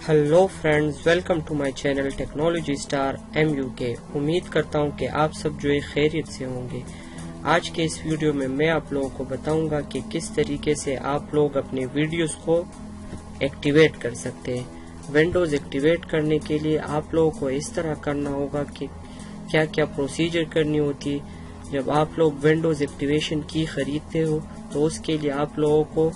Hello friends, welcome to my channel technology star MUK। उम्मीद करता हूं कि आप सब जो है खैरियत से होंगे। आज के इस वीडियो में मैं आप लोगों को बताऊंगा कि किस तरीके से आप लोग अपने वीडियोस को एक्टिवेट कर सकते हैं। विंडोज एक्टिवेट करने के लिए आप लोगों को इस तरह करना होगा कि क्या क्या प्रोसीजर करनी होती है। जब आप लोग विंडोज एक्टिवेशन की खरीदते हो तो उसके लिए आप लोगों को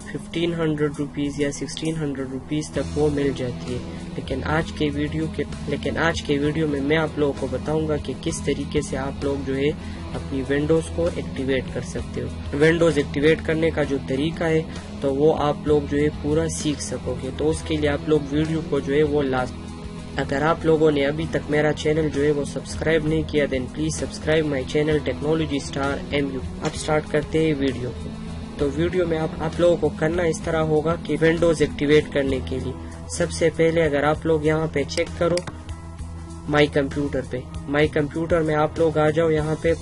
1500 रुपीज या 1600 रुपीज तक वो मिल जाती है। लेकिन आज के वीडियो में मैं आप लोगों को बताऊंगा कि किस तरीके से आप लोग जो है अपनी विंडोज को एक्टिवेट कर सकते हो। विंडोज एक्टिवेट करने का जो तरीका है तो वो आप लोग जो है पूरा सीख सकोगे। तो उसके लिए आप लोग वीडियो को जो है वो लास्ट, अगर आप लोगों ने अभी तक मेरा चैनल जो है वो सब्सक्राइब नहीं किया then please subscribe my channel technology star MUK। अब स्टार्ट करते हैं वीडियो को। तो वीडियो में आप लोगों को करना इस तरह होगा कि विंडोज एक्टिवेट करने के लिए सबसे पहले अगर आप लोग यहाँ पे चेक करो माई कंप्यूटर में आप लोग आ जाओ यहाँ पे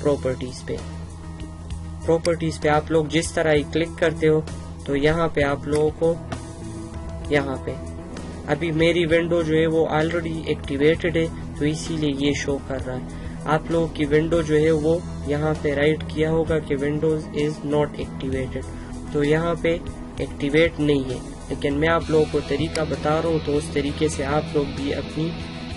प्रॉपर्टीज पे आप लोग जिस तरह ही क्लिक करते हो तो यहाँ पे आप लोगों को यहाँ पे अभी मेरी विंडो जो है वो ऑलरेडी एक्टिवेटेड है तो इसीलिए ये शो कर रहा है। आप लोगों की विंडो जो है वो यहाँ पे राइट किया होगा कि विंडोज इज नॉट एक्टिवेटेड, तो यहाँ पे एक्टिवेट नहीं है। लेकिन मैं आप लोगों को तरीका बता रहा हूँ तो उस तरीके से आप लोग भी अपनी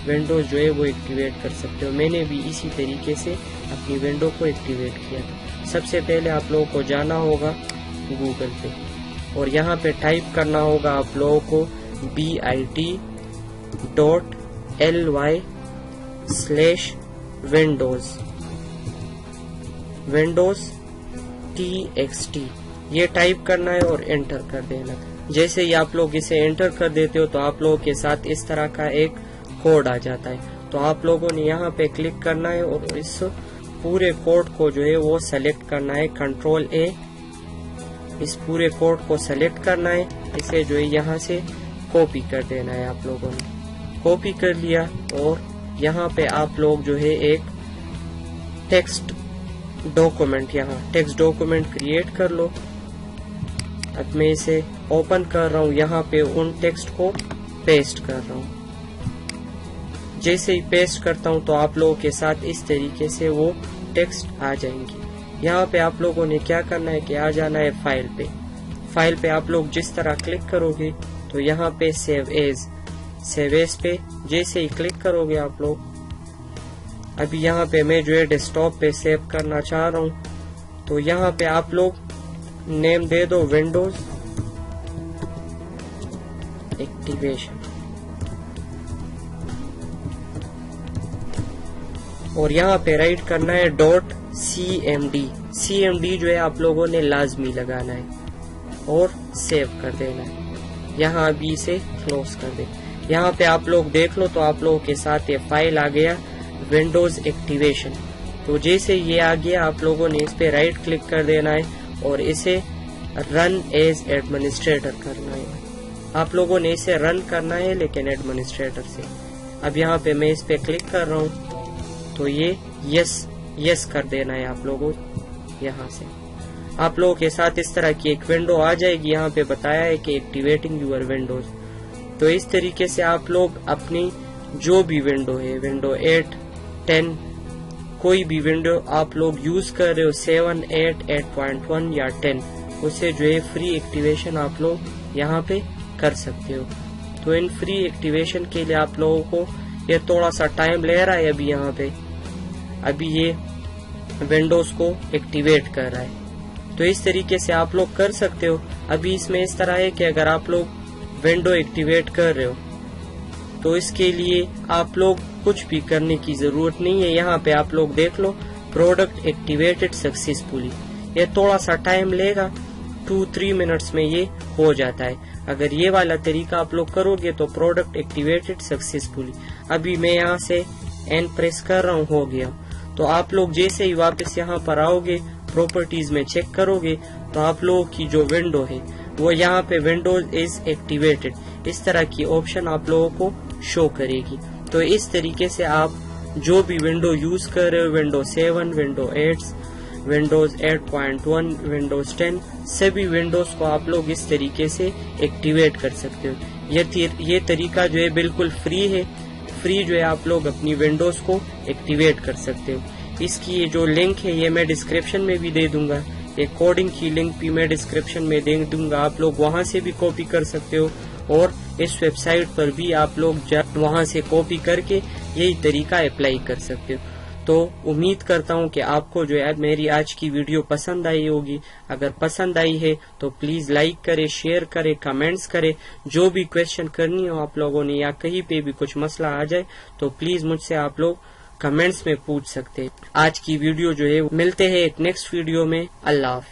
विंडोज जो है वो एक्टिवेट कर सकते हो। मैंने भी इसी तरीके से अपनी विंडो को एक्टिवेट किया था। सबसे पहले आप लोगों को जाना होगा गूगल पे और यहाँ पे टाइप करना होगा आप लोगों को bit.ly/windows ये टाइप करना है और एंटर कर देना। जैसे ही आप लोग इसे एंटर कर देते हो तो आप लोगों के साथ इस तरह का एक कोड आ जाता है। तो आप लोगों ने यहाँ पे क्लिक करना है और इस पूरे कोड को जो है वो सेलेक्ट करना है, Ctrl+A। इस पूरे कोड को सेलेक्ट करना है, इसे जो है यहाँ से कॉपी कर देना है। आप लोगों ने कॉपी कर लिया और यहाँ पे आप लोग जो है एक टेक्स्ट डॉक्यूमेंट क्रिएट कर लो। अब मैं इसे ओपन कर रहा हूँ, यहाँ पे उन टेक्स्ट को पेस्ट कर रहा हूँ। जैसे ही पेस्ट करता हूँ तो आप लोगों के साथ इस तरीके से वो टेक्स्ट आ जाएंगी। यहाँ पे आप लोगों ने क्या करना है कि आ जाना है फाइल पे आप लोग जिस तरह क्लिक करोगे तो यहाँ पे सेव एज पे जैसे ही क्लिक करोगे आप लोग, अभी यहाँ पे मैं जो है डेस्कटॉप पे सेव करना चाह रहा हूँ तो यहाँ पे आप लोग नेम दे दो विंडोज एक्टिवेशन और यहाँ पे राइट करना है .cmd जो है आप लोगों ने लाजमी लगाना है और सेव कर देना है। यहाँ अभी इसे क्लोज कर दे। यहाँ पे आप लोग देख लो तो आप लोगों के साथ ये फाइल आ गया विंडोज एक्टिवेशन। तो जैसे ये आ गया आप लोगों ने इस पे राइट क्लिक कर देना है और इसे रन एज एडमिनिस्ट्रेटर करना है। आप लोगों ने इसे रन करना है लेकिन एडमिनिस्ट्रेटर से। अब यहाँ पे मैं इस पे क्लिक कर रहा हूँ तो ये यस कर देना है आप लोगों। यहाँ से आप लोगों के साथ इस तरह की एक विंडो आ जाएगी। यहाँ पे बताया है कि एक्टिवेटिंग यूर विंडोज। तो इस तरीके से आप लोग अपनी जो भी विंडो है, विंडो 8, 10, कोई भी विंडो आप लोग यूज कर रहे हो 7, 8, 8.1 या 10, उसे जो है फ्री एक्टिवेशन आप लोग यहाँ पे कर सकते हो। तो इन फ्री एक्टिवेशन के लिए आप लोगों को ये थोड़ा सा टाइम ले रहा है। अभी यहाँ पे अभी ये विंडोज को एक्टिवेट कर रहा है। तो इस तरीके से आप लोग कर सकते हो। अभी इसमें इस तरह है कि अगर आप लोग विंडो एक्टिवेट कर रहे हो तो इसके लिए आप लोग कुछ भी करने की जरूरत नहीं है। यहाँ पे आप लोग देख लो प्रोडक्ट एक्टिवेटेड सक्सेसफुली। ये थोड़ा सा टाइम लेगा, 2-3 मिनट्स में ये हो जाता है। अगर ये वाला तरीका आप लोग करोगे तो प्रोडक्ट एक्टिवेटेड सक्सेसफुली। अभी मैं यहाँ से एन प्रेस कर रहा हूँ, हो गया। तो आप लोग जैसे ही वापस यहाँ पर आओगे प्रॉपर्टीज में चेक करोगे तो आप लोगों की जो विंडो है वो यहाँ पे विंडोज इज एक्टिवेटेड इस तरह की ऑप्शन आप लोगों को शो करेगी। तो इस तरीके से आप जो भी विंडो यूज कर रहे हो, विंडो 7, विंडो 8 विंडोज 8.1, विंडोज 10 सभी विंडोज को आप लोग इस तरीके से एक्टिवेट कर सकते हो। ये तरीका जो है बिल्कुल फ्री है, फ्री जो है आप लोग अपनी विंडोज को एक्टिवेट कर सकते हो। इसकी ये जो लिंक है ये मैं डिस्क्रिप्शन में भी दे दूंगा, ये कोडिंग की लिंक भी मैं डिस्क्रिप्शन में दे दूंगा, आप लोग वहां से भी कॉपी कर सकते हो और इस वेबसाइट पर भी आप लोग वहां से कॉपी करके यही तरीका अप्लाई कर सकते हो। तो उम्मीद करता हूँ कि आपको जो है मेरी आज की वीडियो पसंद आई होगी। अगर पसंद आई है तो प्लीज लाइक करें, शेयर करें, कमेंट्स करें। जो भी क्वेश्चन करनी हो आप लोगों ने या कहीं पे भी कुछ मसला आ जाए तो प्लीज मुझसे आप लोग कमेंट्स में पूछ सकते हैं। आज की वीडियो जो है मिलते हैं एक नेक्स्ट वीडियो में। अल्लाह हाफिज़।